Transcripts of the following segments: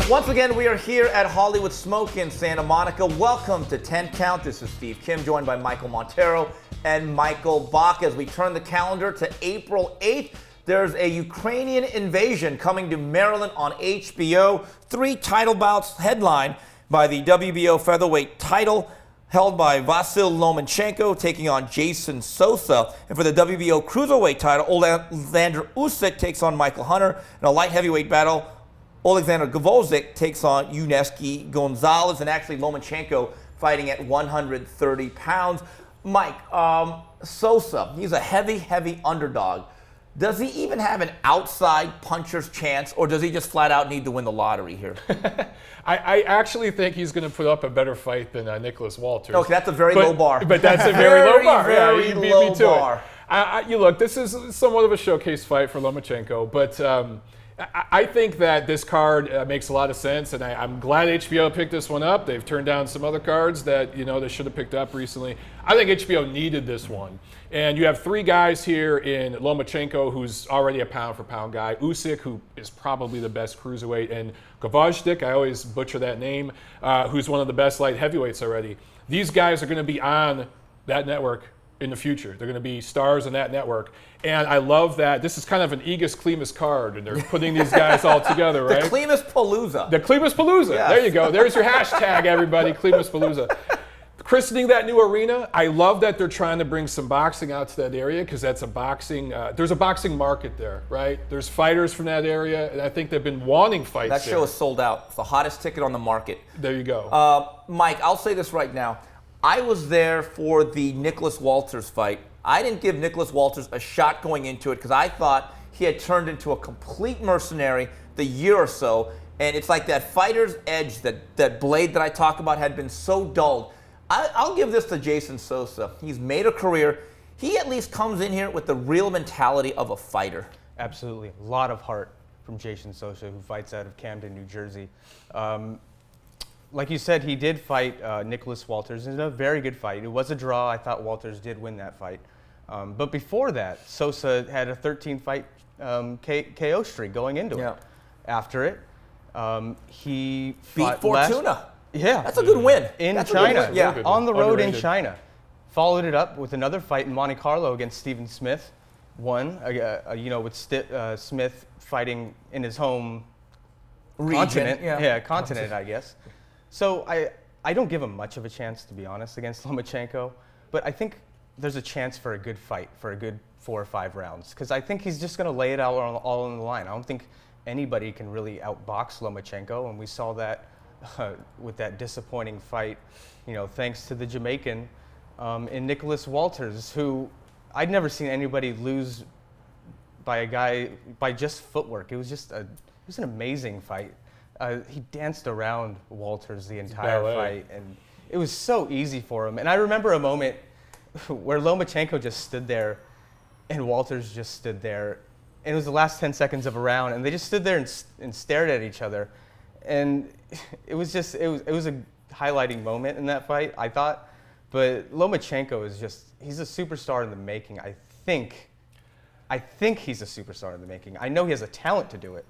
Once again, we are here at Hollywood Smoke in Santa Monica. Welcome to 10 Count. This is Steve Kim, joined by Michael Montero and Michael Baca. As we turn the calendar to April 8th, there's a Ukrainian invasion coming to Maryland on HBO. 3 title bouts headlined by the WBO featherweight title held by Vasyl Lomachenko taking on Jason Sosa. And for the WBO cruiserweight title, Alexander Usyk takes on Michael Hunter. In a light heavyweight battle, Alexander Gvozdyk takes on Yuneski Gonzalez, and actually Lomachenko fighting at 130 pounds. Mike, Sosa, he's a heavy underdog. Does he even have an outside puncher's chance, or does he just flat out need to win the lottery here? I actually think he's going to put up a better fight than Nicholas Walters. Okay, that's a very low bar. But that's a very low bar. Very yeah, you beat low me to bar. it. You look, this is somewhat of a showcase fight for Lomachenko, but I think that this card makes a lot of sense, and I'm glad HBO picked this one up. They've turned down some other cards that they should have picked up recently. I think HBO needed this one. And you have 3 guys here in Lomachenko, who's already a pound-for-pound guy, Usyk, who is probably the best cruiserweight, and Gvozdyk, I always butcher that name, who's one of the best light heavyweights already. These guys are going to be on that network in the future. They're going to be stars on that network. And I love that this is kind of an Aegis Klimas card, and they're putting these guys all together, right? The Klimas Palooza. The Klimas Palooza. Yes. There you go. There's your hashtag, everybody, Klimas Palooza. Christening that new arena, I love that they're trying to bring some boxing out to that area, because that's a boxing, there's a boxing market there, right? There's fighters from that area, and I think they've been wanting fights That there. show is sold out. It's the hottest ticket on the market. There you go. Mike, I'll say this right now. I was there for the Nicholas Walters fight. I didn't give Nicholas Walters a shot going into it because I thought he had turned into a complete mercenary the year or so. And it's like that fighter's edge, that blade that I talk about had been so dulled. I'll give this to Jason Sosa. He's made a career. He at least comes in here with the real mentality of a fighter. Absolutely. A lot of heart from Jason Sosa, who fights out of Camden, New Jersey. Like you said, he did fight Nicholas Walters in a very good fight. It was a draw. I thought Walters did win that fight. But before that, Sosa had a 13-fight KO streak going into it. After it, he beat Fortuna. That's a good win. In China, Yeah, on the road in China. Followed it up with another fight in Monte Carlo against Stephen Smith. Won, with Smith fighting in his home continent. Continent, I guess. So I don't give him much of a chance, to be honest, against Lomachenko. But I think there's a chance for a good fight, for a good 4 or 5 rounds. Because I think he's just going to lay it out all on the line. I don't think anybody can really outbox Lomachenko, and we saw that with that disappointing fight, thanks to the Jamaican in Nicholas Walters, who I'd never seen anybody lose by a guy by just footwork. It was an amazing fight. He danced around Walters the entire fight, and it was so easy for him. And I remember a moment where Lomachenko just stood there, and Walters just stood there, and it was the last 10 seconds of a round, and they just stood there and stared at each other. And it was a highlighting moment in that fight, I thought. But Lomachenko he's a superstar in the making. I think he's a superstar in the making. I know he has a talent to do it.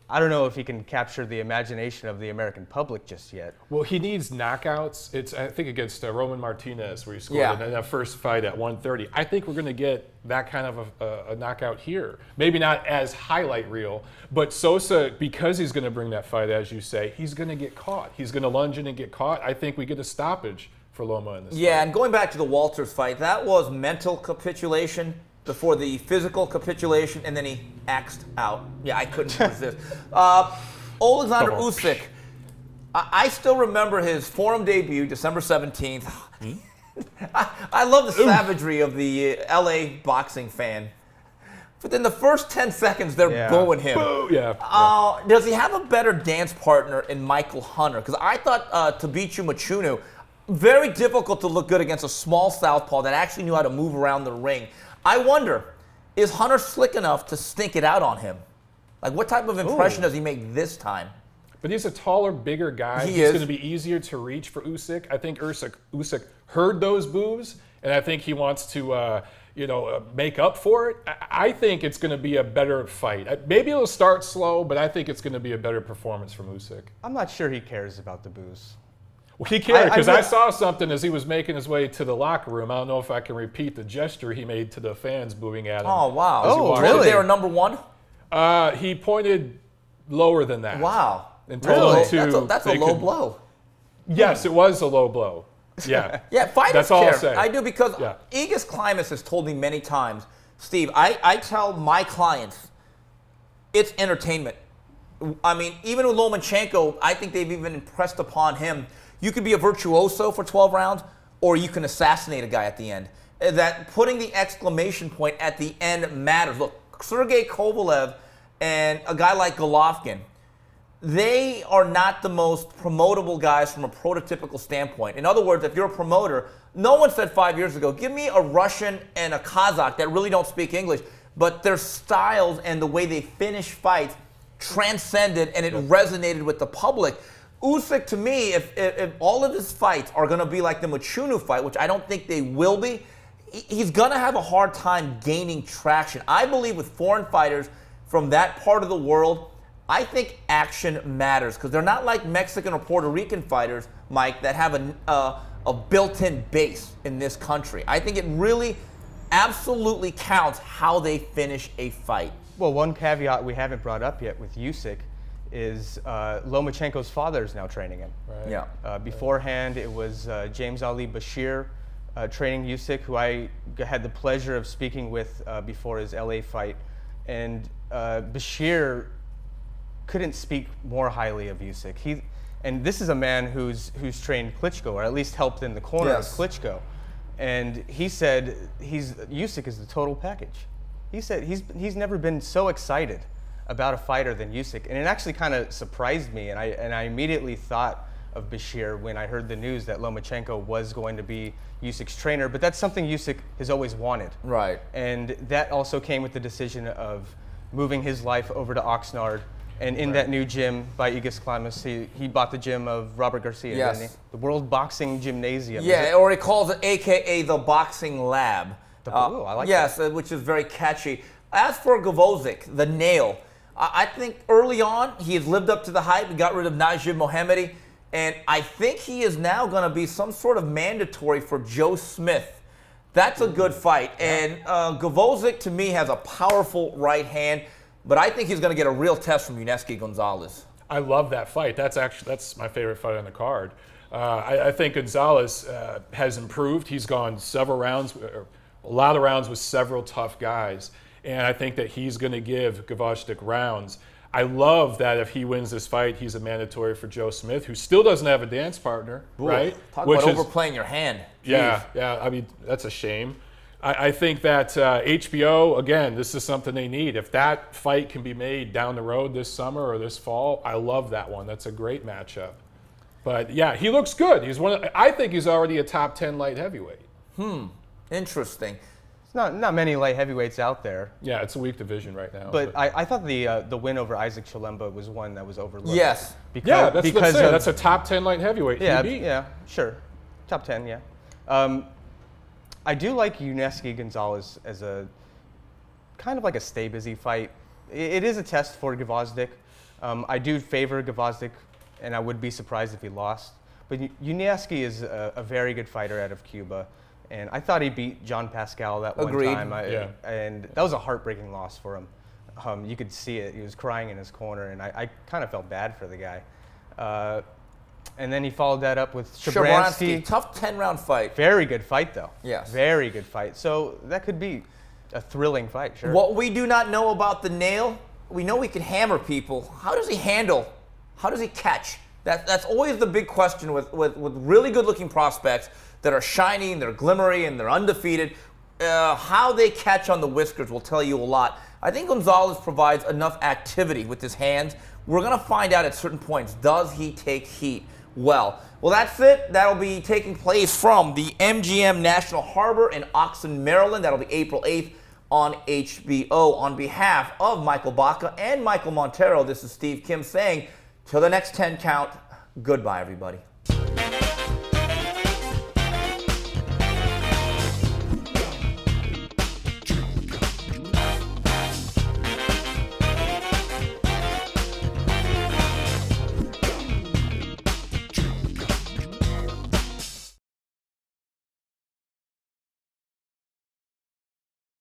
I don't know if he can capture the imagination of the American public just yet. Well, he needs knockouts. It's, I think, against Roman Martinez, where he scored in that first fight at 130. I think we're going to get that kind of a knockout here. Maybe not as highlight reel, but Sosa, because he's going to bring that fight, as you say, he's going to get caught. He's going to lunge in and get caught. I think we get a stoppage for Loma in this fight. And going back to the Walters fight, that was mental capitulation before the physical capitulation, and then he axed out. Yeah, I couldn't resist. Alexander Usyk, I still remember his Forum debut, December 17th. I love the savagery of the LA boxing fan. But then the first 10 seconds, they're booing him. Boo! Does he have a better dance partner in Michael Hunter? Because I thought Tabichu Machunu, very difficult to look good against a small southpaw that actually knew how to move around the ring. I wonder, is Hunter slick enough to stink it out on him? Like, what type of impression does he make this time? But he's a taller, bigger guy. He's going to be easier to reach for Usyk. I think Usyk heard those boos, and I think he wants to make up for it. I think it's going to be a better fight. Maybe it'll start slow, but I think it's going to be a better performance from Lucic. I'm not sure he cares about the booze. Well, he cared because I saw something as he was making his way to the locker room. I don't know if I can repeat the gesture he made to the fans booing at him. Oh, wow. Oh, really? They were number one? He pointed lower than that. Wow. And told him to, that's a low blow. Yes, it was a low blow. Yeah. Yeah, fighters That's all care. I'll say. I do because Yeah. Aegis Klimas has told me many times, Steve, I tell my clients, it's entertainment. I mean, even with Lomachenko, I think they've even impressed upon him. You could be a virtuoso for 12 rounds, or you can assassinate a guy at the end. That putting the exclamation point at the end matters. Look, Sergey Kovalev and a guy like Golovkin, they are not the most promotable guys from a prototypical standpoint. In other words, if you're a promoter, no one said 5 years ago, give me a Russian and a Kazakh that really don't speak English, but their styles and the way they finish fights transcended and it resonated with the public. Usyk, to me, if all of his fights are going to be like the Machunu fight, which I don't think they will be, he's going to have a hard time gaining traction. I believe with foreign fighters from that part of the world, I think action matters because they're not like Mexican or Puerto Rican fighters, Mike, that have a built-in base in this country. I think it really absolutely counts how they finish a fight. Well, one caveat we haven't brought up yet with Usyk is Lomachenko's father is now training him. Right. Yeah. Beforehand, it was James Ali Bashir training Usyk, who I had the pleasure of speaking with before his LA fight. And Bashir couldn't speak more highly of Usyk. And this is a man who's trained Klitschko, or at least helped in the corner of Klitschko. And he said Usyk is the total package. He said he's never been so excited about a fighter than Usyk, and it actually kind of surprised me. And I immediately thought of Bashir when I heard the news that Lomachenko was going to be Usyk's trainer. But that's something Usyk has always wanted. Right. And that also came with the decision of moving his life over to Oxnard. And in that new gym by Aegis Klimas, he bought the gym of Robert Garcia, Yes. didn't he? The World Boxing Gymnasium. Yeah, or he calls it AKA the Boxing Lab. I like yes, which is very catchy. As for Gvozdyk, the nail, I think early on he has lived up to the hype. He got rid of Najib Mohammadi, and I think he is now going to be some sort of mandatory for Joe Smith. That's a good fight. And Gvozdyk, to me, has a powerful right hand, but I think he's going to get a real test from Yuneski Gonzalez. I love that fight. That's my favorite fight on the card. I think Gonzalez has improved. He's gone several rounds, a lot of rounds with several tough guys, and I think that he's going to give Gvozdyk rounds. I love that if he wins this fight, he's a mandatory for Joe Smith, who still doesn't have a dance partner, right? Talk about overplaying your hand. Jeez. Yeah. I mean, that's a shame. I think that HBO, again, this is something they need. If that fight can be made down the road this summer or this fall, I love that one. That's a great matchup. But yeah, he looks good. I think he's already a top 10 light heavyweight. Interesting. There's not many light heavyweights out there. Yeah, it's a weak division right now. But I thought the win over Isaac Chilemba was one that was overlooked. Yes. That's a top 10 light heavyweight. Yeah, sure. Top 10, yeah. I do like Yuneski Gonzalez as a kind of like a stay busy fight. It is a test for Gvozdyk. I do favor Gvozdyk, and I would be surprised if he lost. But Yuneski is a very good fighter out of Cuba. And I thought he beat John Pascal that one time. And that was a heartbreaking loss for him. You could see it. He was crying in his corner, and I kind of felt bad for the guy. And then he followed that up with Shabransky. Tough 10-round fight. Very good fight, though. Yes. Very good fight. So that could be a thrilling fight, sure. What we do not know about the nail, we know he can hammer people. How does he handle? How does he catch? That's always the big question with really good-looking prospects that are shiny, and they're glimmery, and they're undefeated. How they catch on the whiskers will tell you a lot. I think Gonzalez provides enough activity with his hands. We're going to find out at certain points, does he take heat? Well, that's it. That'll be taking place from the MGM National Harbor in Oxen, Maryland. That'll be April 8th on HBO. On behalf of Michael Baca and Michael Montero, this is Steve Kim saying, till the next 10 count, goodbye, everybody.